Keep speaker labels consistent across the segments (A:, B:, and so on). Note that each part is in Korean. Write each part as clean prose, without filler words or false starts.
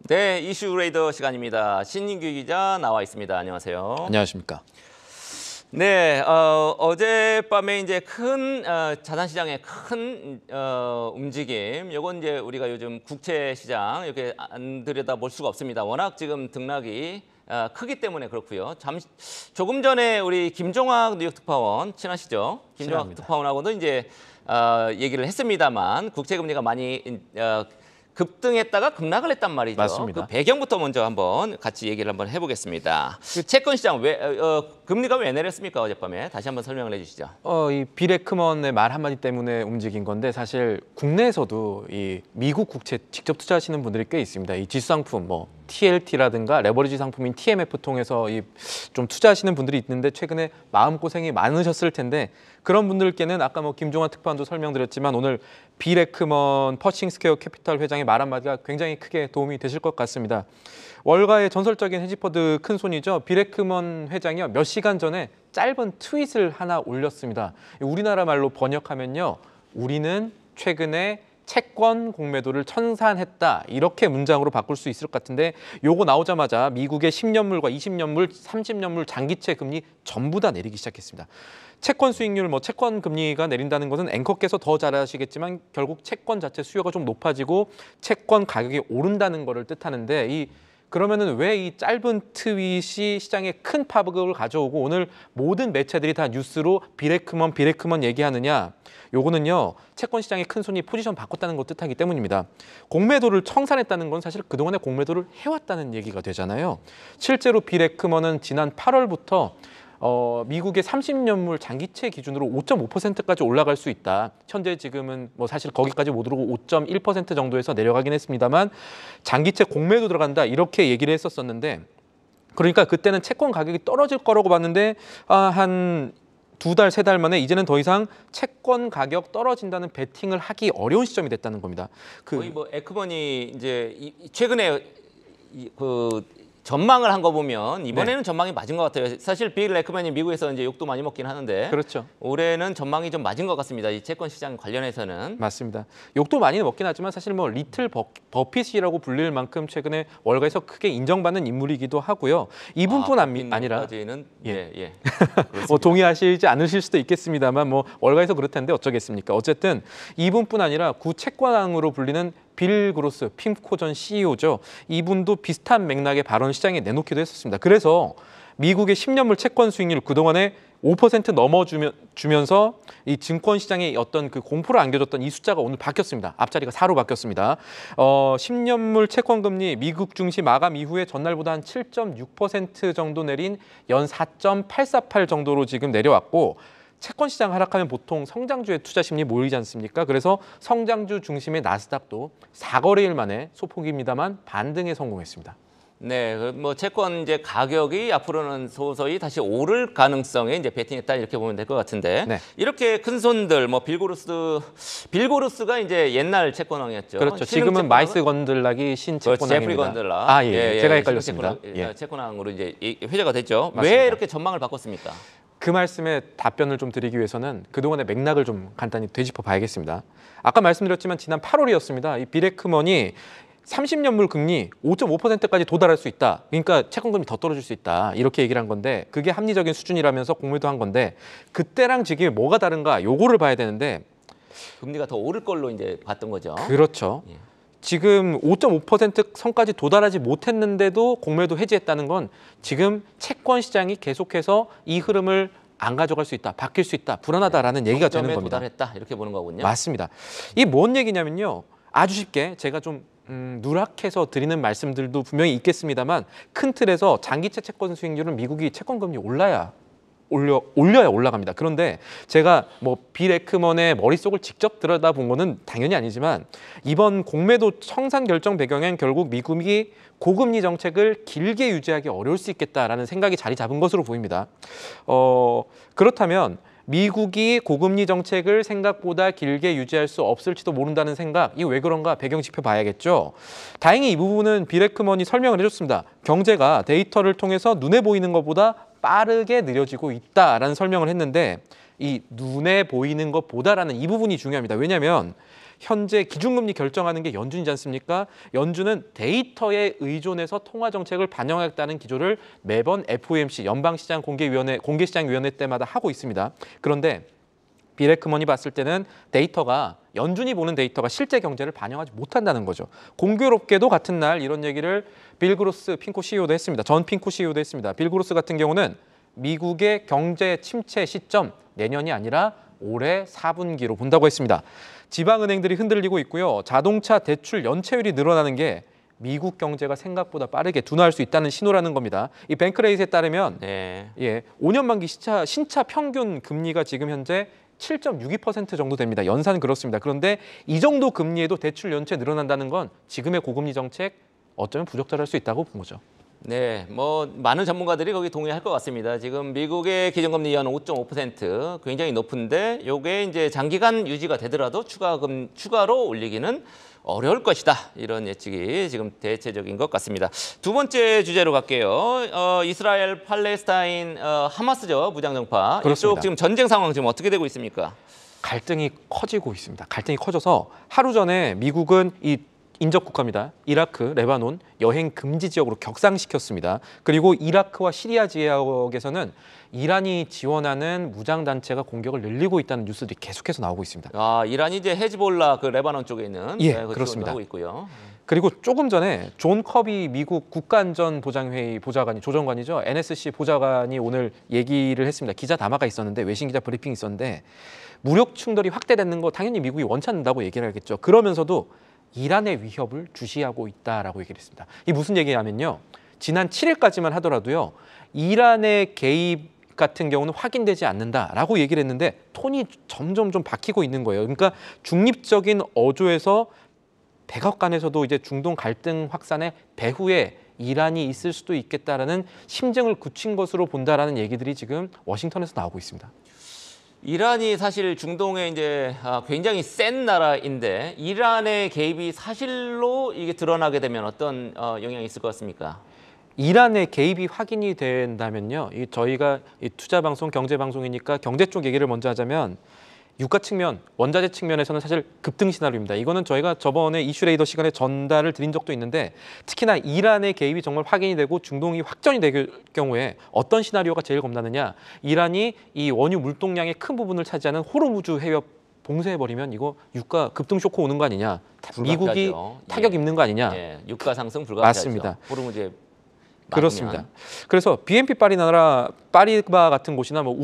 A: 네, 이슈 레이더 시간입니다. 신인규 기자 나와 있습니다. 안녕하세요.
B: 안녕하십니까.
A: 네, 어젯밤에 이제 큰 자산시장의 큰 움직임. 요건 이제 우리가 요즘 국채 시장 이렇게 안 들여다볼 수가 없습니다. 워낙 지금 등락이 크기 때문에 그렇고요. 조금 전에 우리 김종학 뉴욕 특파원 친하시죠? 김종학
B: 친합니다.
A: 특파원하고도 이제 얘기를 했습니다만 국채 금리가 많이 급등했다가 급락을 했단 말이죠.
B: 맞습니다.
A: 그 배경부터 먼저 한번 같이 얘기를 한번 해보겠습니다. 채권 시장 금리가 왜 내렸습니까 어젯밤에? 다시 한번 설명을 해주시죠.
B: 이 빌 에크먼의 말 한마디 때문에 움직인 건데 사실 국내에서도 이 미국 국채 직접 투자하시는 분들이 꽤 있습니다. 이 지수 상품 뭐 TLT라든가 레버리지 상품인 TMF 통해서 좀 투자하시는 분들이 있는데 최근에 마음고생이 많으셨을 텐데 그런 분들께는 아까 뭐 김종환 특파원도 설명드렸지만 오늘 빌 에크먼 퍼싱 스퀘어 캐피탈 회장의 말 한마디가 굉장히 크게 도움이 되실 것 같습니다. 월가의 전설적인 헤지펀드 큰손이죠. 빌 에크먼 회장이요. 몇 시간 전에 짧은 트윗을 하나 올렸습니다. 우리나라 말로 번역하면요. 우리는 최근에 채권 공매도를 청산했다. 이렇게 문장으로 바꿀 수 있을 것 같은데 요거 나오자마자 미국의 10년물과 20년물, 30년물 장기채 금리 전부 다 내리기 시작했습니다. 채권 수익률, 채권 금리가 내린다는 것은 앵커께서 더 잘 아시겠지만 결국 채권 자체 수요가 좀 높아지고 채권 가격이 오른다는 것을 뜻하는데 그러면은 왜 이 짧은 트윗이 시장에 큰 파급을 가져오고 오늘 모든 매체들이 다 뉴스로 빌 에크먼 얘기하느냐? 요거는요. 채권 시장의 큰 손이 포지션 바꿨다는 걸 뜻하기 때문입니다. 공매도를 청산했다는 건 사실 그동안에 공매도를 해왔다는 얘기가 되잖아요. 실제로 빌 에크먼은 지난 8월부터 미국의 30년물 장기채 기준으로 5.5%까지 올라갈 수 있다. 현재 지금은 사실 거기까지 못 오르고 5.1% 정도에서 내려가긴 했습니다만 장기채 공매도 들어간다 이렇게 얘기를 했었었는데 그러니까 그때는 채권 가격이 떨어질 거라고 봤는데 한 2달, 3달 만에 이제는 더 이상 채권 가격 떨어진다는 베팅을 하기 어려운 시점이 됐다는 겁니다.
A: 거의 에크먼이 이제 최근에 전망을 한 거 보면 이번에는
B: 네.
A: 전망이 맞은 것 같아요. 사실 빌 에크먼이 미국에서 이제 욕도 많이 먹긴 하는데
B: 그렇죠.
A: 올해는 전망이 좀 맞은 것 같습니다. 이 채권 시장 관련해서는.
B: 맞습니다. 욕도 많이 먹긴 하지만 사실 리틀 버핏이라고 불릴 만큼 최근에 월가에서 크게 인정받는 인물이기도 하고요. 이분뿐 아니라
A: 예.
B: 동의하시지 않으실 수도 있겠습니다만 월가에서 그렇다는데 어쩌겠습니까? 어쨌든 이분뿐 아니라 구 채권왕으로 불리는 빌 그로스, 핌코 전 CEO죠. 이분도 비슷한 맥락의 발언을 시장에 내놓기도 했었습니다. 그래서 미국의 10년물 채권 수익률 그동안에 5% 넘어주면서 이 증권 시장에 어떤 그 공포를 안겨줬던 이 숫자가 오늘 바뀌었습니다. 앞자리가 4로 바뀌었습니다. 10년물 채권 금리 미국 증시 마감 이후에 전날보다 한 7.6% 정도 내린 연 4.848 정도로 지금 내려왔고 채권 시장 하락하면 보통 성장주의 투자 심리 모이지 않습니까? 그래서 성장주 중심의 나스닥도 4거래일 만에 소폭입니다만 반등에 성공했습니다.
A: 네, 채권 이제 가격이 앞으로는 서서히 다시 오를 가능성에 이제 베팅했다 이렇게 보면 될 것 같은데
B: 네.
A: 이렇게 큰 손들 빌 고루스가 이제 옛날 채권왕이었죠.
B: 그렇죠. 지금은 마이스 건들락이 신채권왕입니다.
A: 제프리 건들락.
B: 제가 헷갈렸습니다.
A: 채권왕으로 이제 회자가 됐죠.
B: 맞습니다.
A: 왜 이렇게 전망을 바꿨습니까?
B: 그 말씀에 답변을 좀 드리기 위해서는 그동안의 맥락을 좀 간단히 되짚어 봐야겠습니다. 아까 말씀드렸지만 지난 8월이었습니다. 이 빌 에크먼이 30년물 금리 5.5%까지 도달할 수 있다. 그러니까 채권금리 더 떨어질 수 있다. 이렇게 얘기를 한 건데 그게 합리적인 수준이라면서 공매도 한 건데 그때랑 지금 뭐가 다른가 요거를 봐야 되는데
A: 금리가 더 오를 걸로 이제 봤던 거죠.
B: 그렇죠.
A: 예.
B: 지금 5.5% 선까지 도달하지 못했는데도 공매도 해지했다는 건 지금 채권 시장이 계속해서 이 흐름을 안 가져갈 수 있다, 바뀔 수 있다, 불안하다라는 얘기가 되는 겁니다.
A: 도달했다 이렇게 보는 거군요.
B: 맞습니다. 이게 뭔 얘기냐면요. 아주 쉽게 제가 좀 누락해서 드리는 말씀들도 분명히 있겠습니다만 큰 틀에서 장기채 채권 수익률은 미국이 채권금리 올려야 올라갑니다. 그런데 제가 빌 에크먼의 머릿속을 직접 들여다본 거는 당연히 아니지만 이번 공매도 청산 결정 배경엔 결국 미국이 고금리 정책을 길게 유지하기 어려울 수 있겠다라는 생각이 자리 잡은 것으로 보입니다. 그렇다면 미국이 고금리 정책을 생각보다 길게 유지할 수 없을지도 모른다는 생각, 이거 왜 그런가 배경 짚어봐야겠죠. 다행히 이 부분은 빌 에크먼이 설명을 해줬습니다. 경제가 데이터를 통해서 눈에 보이는 것보다 빠르게 느려지고 있다라는 설명을 했는데 이 눈에 보이는 것보다라는 이 부분이 중요합니다. 왜냐하면 현재 기준금리 결정하는 게 연준이지 않습니까? 연준은 데이터에 의존해서 통화 정책을 반영하겠다는 기조를 매번 FOMC 연방시장 공개시장위원회 때마다 하고 있습니다. 그런데 빌 애크먼이 봤을 때는 데이터가 연준이 보는 데이터가 실제 경제를 반영하지 못한다는 거죠. 공교롭게도 같은 날 이런 얘기를 빌 그로스 핑코 CEO도 했습니다. 전 핑코 CEO도 했습니다. 빌 그로스 같은 경우는 미국의 경제 침체 시점 내년이 아니라 올해 4분기로 본다고 했습니다. 지방은행들이 흔들리고 있고요. 자동차 대출 연체율이 늘어나는 게 미국 경제가 생각보다 빠르게 둔화할 수 있다는 신호라는 겁니다. 이 뱅크레이트에 따르면 5년 만기 신차 평균 금리가 지금 현재 7.62% 정도 됩니다. 연산 그렇습니다. 그런데 이 정도 금리에도 대출 연체 늘어난다는 건 지금의 고금리 정책 어쩌면 부적절할 수 있다고 본 거죠.
A: 네, 뭐 많은 전문가들이 거기 동의할 것 같습니다. 지금 미국의 기준금리 연 5.5% 굉장히 높은데 이게 이제 장기간 유지가 되더라도 추가로 올리기는 어려울 것이다. 이런 예측이 지금 대체적인 것 같습니다. 두 번째 주제로 갈게요. 이스라엘 팔레스타인 하마스죠, 무장정파.
B: 그렇습니다.
A: 이쪽 지금 전쟁 상황 지금 어떻게 되고 있습니까?
B: 갈등이 커지고 있습니다. 갈등이 커져서 하루 전에 미국은 이 인접 국가입니다. 이라크, 레바논 여행 금지 지역으로 격상시켰습니다. 그리고 이라크와 시리아 지역에서는 이란이 지원하는 무장단체가 공격을 늘리고 있다는 뉴스들이 계속해서 나오고 있습니다.
A: 이란이 이제 헤즈볼라 그 레바논 쪽에 있는
B: 그렇습니다.
A: 하고 있고요.
B: 그리고 조금 전에 존 커비 미국 국가안전보장회의 조정관이죠. NSC 보좌관이 오늘 얘기를 했습니다. 기자 담화가 있었는데 외신 기자 브리핑이 있었는데 무력 충돌이 확대되는 거 당연히 미국이 원치 않는다고 얘기를 하겠죠. 그러면서도 이란의 위협을 주시하고 있다라고 얘기를 했습니다. 이 무슨 얘기냐면요. 지난 7일까지만 하더라도요. 이란의 개입 같은 경우는 확인되지 않는다라고 얘기를 했는데 톤이 점점 좀 바뀌고 있는 거예요. 그러니까 중립적인 어조에서 백악관에서도 이제 중동 갈등 확산의 배후에 이란이 있을 수도 있겠다라는 심증을 굳힌 것으로 본다라는 얘기들이 지금 워싱턴에서 나오고 있습니다.
A: 이란이 사실 중동에 이제 굉장히 센 나라인데 이란의 개입이 사실로 이게 드러나게 되면 어떤 영향이 있을 것 같습니까?
B: 이란의 개입이 확인이 된다면요. 저희가 투자 방송, 경제 방송이니까 경제 쪽 얘기를 먼저 하자면 유가 측면, 원자재 측면에서는 사실 급등 시나리오입니다. 이거는 저희가 저번에 이슈레이더 시간에 전달을 드린 적도 있는데 특히나 이란의 개입이 정말 확인이 되고 중동이 확전이 될 경우에 어떤 시나리오가 제일 겁나느냐. 이란이 이 원유 물동량의 큰 부분을 차지하는 호르무즈 해협 봉쇄해버리면 이거 유가 급등 쇼크 오는 거 아니냐. 미국이 타격 입는 거 아니냐.
A: 유가 상승 불가피하죠.
B: 맞습니다.
A: 호르무즈에
B: 그렇습니다. 그래서 BNP 파리바 같은 곳이나 뭐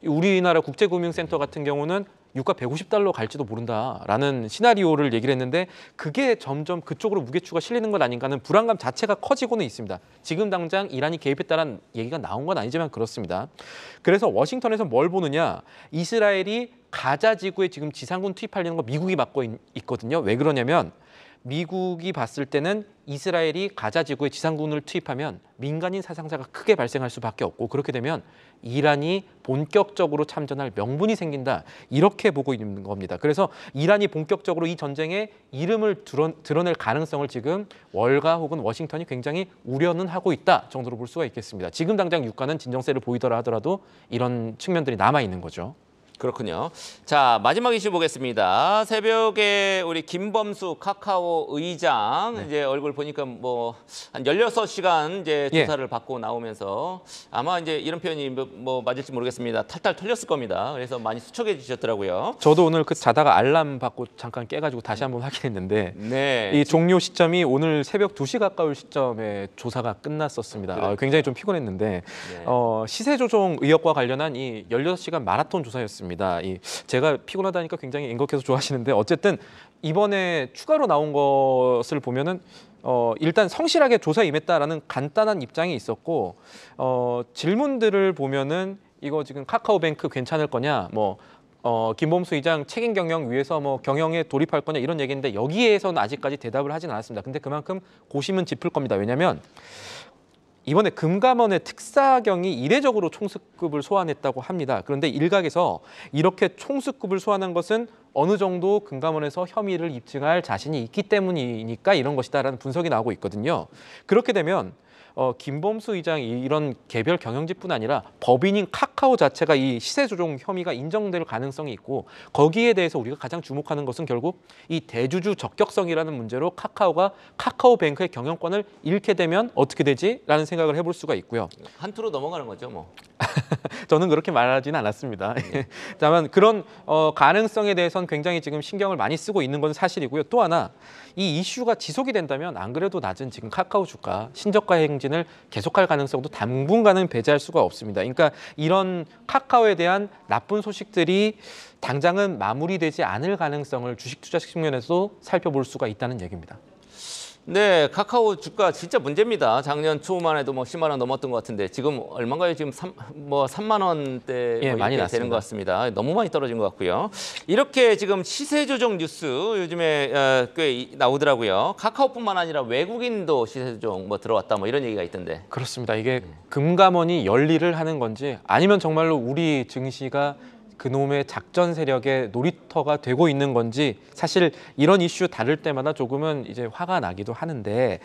B: 우리나라 국제금융센터 같은 경우는 유가 150달러 갈지도 모른다라는 시나리오를 얘기를 했는데 그게 점점 그쪽으로 무게추가 실리는 것 아닌가 하는 불안감 자체가 커지고는 있습니다. 지금 당장 이란이 개입했다는 얘기가 나온 건 아니지만 그렇습니다. 그래서 워싱턴에서 뭘 보느냐. 이스라엘이 가자 지구에 지금 지상군 투입하려는 거 미국이 막고 있거든요. 왜 그러냐면 미국이 봤을 때는 이스라엘이 가자 지구에 지상군을 투입하면 민간인 사상자가 크게 발생할 수밖에 없고 그렇게 되면 이란이 본격적으로 참전할 명분이 생긴다. 이렇게 보고 있는 겁니다. 그래서 이란이 본격적으로 이 전쟁에 이름을 드러낼 가능성을 지금 월가 혹은 워싱턴이 굉장히 우려는 하고 있다 정도로 볼 수가 있겠습니다. 지금 당장 유가는 진정세를 보이더라 하더라도 이런 측면들이 남아 있는 거죠.
A: 그렇군요. 자, 마지막 이슈 보겠습니다. 새벽에 우리 김범수 카카오 의장 이제 얼굴 보니까 뭐 한 16시간 이제 조사를 받고 나오면서 아마 이제 이런 표현이 뭐 맞을지 모르겠습니다. 탈탈 털렸을 겁니다. 그래서 많이 수척해 주셨더라고요.
B: 저도 오늘 자다가 알람 받고 잠깐 깨가지고 다시 한번 확인했는데 이 종료 시점이 오늘 새벽 2시 가까울 시점에 조사가 끝났었습니다. 굉장히 좀 피곤했는데 시세 조종 의혹과 관련한 이 16시간 마라톤 조사였습니다. 제가 피곤하다니까 굉장히 앵거해서 좋아하시는데 어쨌든 이번에 추가로 나온 것을 보면은 일단 성실하게 조사에 임했다라는 간단한 입장이 있었고 질문들을 보면은 이거 지금 카카오뱅크 괜찮을 거냐 김범수 의장 책임 경영 위해서 경영에 돌입할 거냐 이런 얘기인데 여기에서는 아직까지 대답을 하진 않았습니다. 근데 그만큼 고심은 짚을 겁니다. 왜냐하면 이번에 금감원의 특사경이 이례적으로 총수급을 소환했다고 합니다. 그런데 일각에서 이렇게 총수급을 소환한 것은 어느 정도 금감원에서 혐의를 입증할 자신이 있기 때문이니까 이런 것이다라는 분석이 나오고 있거든요. 그렇게 되면 김범수 의장이 이런 개별 경영진뿐 아니라 법인인 카카오 자체가 이 시세 조종 혐의가 인정될 가능성이 있고 거기에 대해서 우리가 가장 주목하는 것은 결국 이 대주주 적격성이라는 문제로 카카오가 카카오뱅크의 경영권을 잃게 되면 어떻게 되지라는 생각을 해볼 수가 있고요.
A: 한투로 넘어가는 거죠, 뭐.
B: 저는 그렇게 말하지는 않았습니다. 다만 그런 가능성에 대해서는 굉장히 지금 신경을 많이 쓰고 있는 건 사실이고요. 또 하나 이 이슈가 지속이 된다면 안 그래도 낮은 지금 카카오 주가 신저가 행진을 계속할 가능성도 당분간은 배제할 수가 없습니다. 그러니까 이런 카카오에 대한 나쁜 소식들이 당장은 마무리되지 않을 가능성을 주식 투자 측면에서도 살펴볼 수가 있다는 얘기입니다.
A: 네, 카카오 주가 진짜 문제입니다. 작년 초만 해도 뭐 10만 원 넘었던 것 같은데 지금 얼마인가요? 지금 3만 원대
B: 예,
A: 뭐
B: 많이
A: 이렇게 되는
B: 났습니다.
A: 것 같습니다. 너무 많이 떨어진 것 같고요. 이렇게 지금 시세 조정 뉴스 요즘에 꽤 나오더라고요. 카카오뿐만 아니라 외국인도 시세 조정 뭐 들어왔다 뭐 이런 얘기가 있던데.
B: 그렇습니다. 이게 금감원이 열일을 하는 건지 아니면 정말로 우리 증시가 그놈의 작전 세력의 놀이터가 되고 있는 건지 사실 이런 이슈 다룰 때마다 조금은 이제 화가 나기도 하는데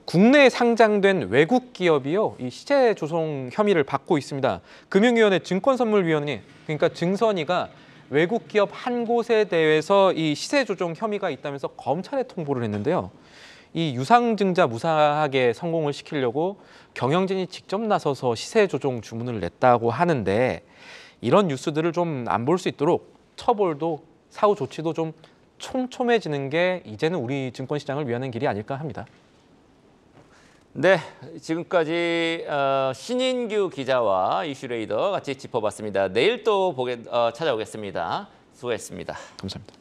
B: 국내에 상장된 외국 기업이요 이 시세 조성 혐의를 받고 있습니다. 금융위원회 증권선물위원회 그러니까 증선이가 외국 기업 한 곳에 대해서 이 시세 조정 혐의가 있다면서 검찰에 통보를 했는데요. 이 유상증자 무사하게 성공을 시키려고 경영진이 직접 나서서 시세 조정 주문을 냈다고 하는데 이런 뉴스들을 좀 안 볼 수 있도록 처벌도 사후 조치도 좀 촘촘해지는 게 이제는 우리 증권시장을 위하는 길이 아닐까 합니다.
A: 네, 지금까지 신인규 기자와 이슈레이더 같이 짚어봤습니다. 내일 또 찾아오겠습니다. 수고했습니다.
B: 감사합니다.